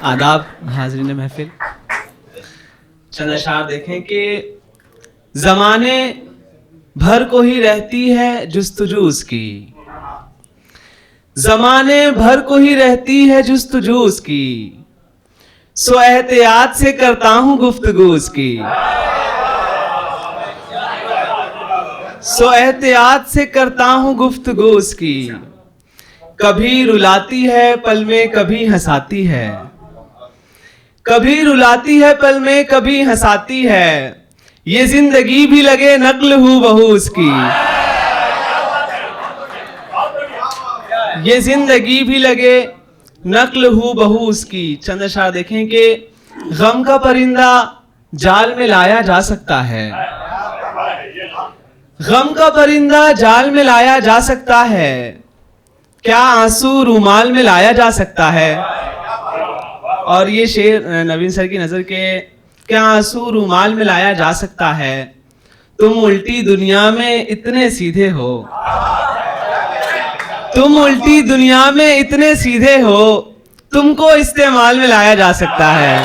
आदाब हाज़रीन महफिल। चंद अशार देखें कि ज़माने भर को ही रहती है जुस्तजू उसकी, ज़माने भर को ही रहती है जुस्तजू उसकी, सो एहतियात से करता हूँ गुफ्तगू उसकी, सो एहतियात से करता हूँ गुफ्तगू उसकी। कभी रुलाती है पल में कभी हंसाती है, कभी रुलाती है पल में कभी हंसाती है, ये जिंदगी भी लगे नक्ल हूँ बहू उसकी, ये जिंदगी भी लगे नक्ल हूँ बहू उसकी। चंद अशार देखें कि गम का परिंदा जाल में लाया जा सकता है, गम का परिंदा जाल में लाया जा सकता है, क्या आंसू रूमाल में लाया जा सकता है। और ये शेर नवीन सर की नजर के, क्या आंसू रूमाल में लाया जा सकता है, तुम उल्टी दुनिया में इतने सीधे हो, तुम उल्टी दुनिया में इतने सीधे हो, तुमको इस्तेमाल में लाया जा सकता है,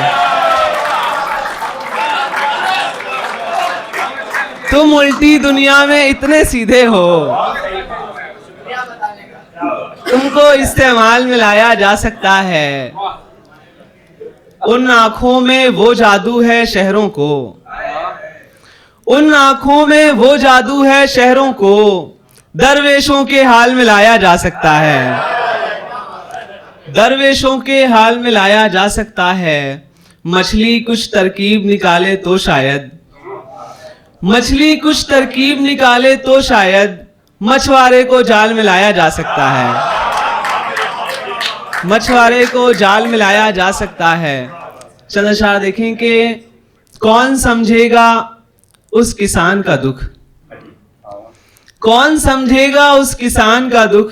तुम उल्टी दुनिया में इतने सीधे हो, तुमको इस्तेमाल में लाया जा सकता है। उन आंखों में वो जादू है शहरों को, उन आंखों में वो जादू है शहरों को, दरवेशों के हाल में लाया जा सकता है, दरवेशों के हाल में लाया जा सकता है। मछली कुछ तरकीब निकाले तो शायद, मछली कुछ तरकीब निकाले तो शायद, मछुआरे को जाल में लाया जा सकता है, मछुआरे को जाल में लाया जा सकता है। चंद अशार देखें कि कौन समझेगा उस किसान का दुख, कौन समझेगा उस किसान का दुख,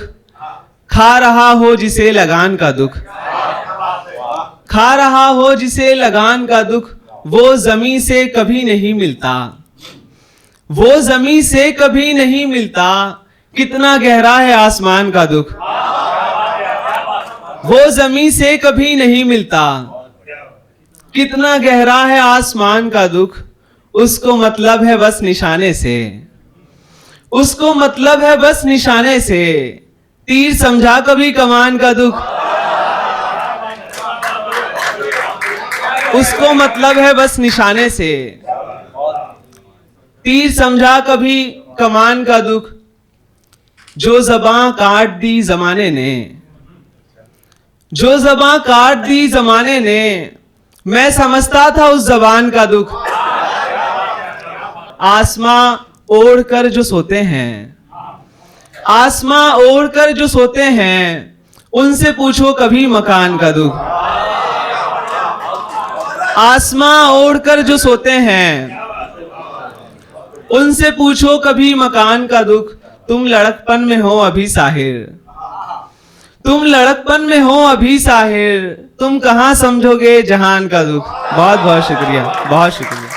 खा रहा हो जिसे लगान का दुख, खा रहा हो जिसे लगान का दुख, वो जमीन से कभी नहीं मिलता, वो जमीन से कभी नहीं मिलता, कितना गहरा है आसमान का दुख, वो जमीन से कभी नहीं मिलता, कितना गहरा है आसमान का दुख, उसको मतलब है बस निशाने से, उसको मतलब है बस निशाने से, तीर समझा कभी कमान का दुख, उसको मतलब है बस निशाने से, तीर समझा कभी कमान का दुख, जो ज़बां काट दी जमाने ने, जो ज़बां काट दी जमाने ने, मैं समझता था उस ज़बान का दुख। आसमां ओढ़ कर जो सोते हैं, आसमां ओढ़ कर जो सोते हैं, उनसे पूछो कभी मकान का दुख, आसमां ओढ़ कर जो सोते हैं, उनसे पूछो कभी मकान का दुख। तुम लड़कपन में हो अभी साहिर, तुम लड़कपन में हो अभी साहिर, तुम कहां समझोगे जहान का दुख। बहुत बहुत शुक्रिया, बहुत शुक्रिया।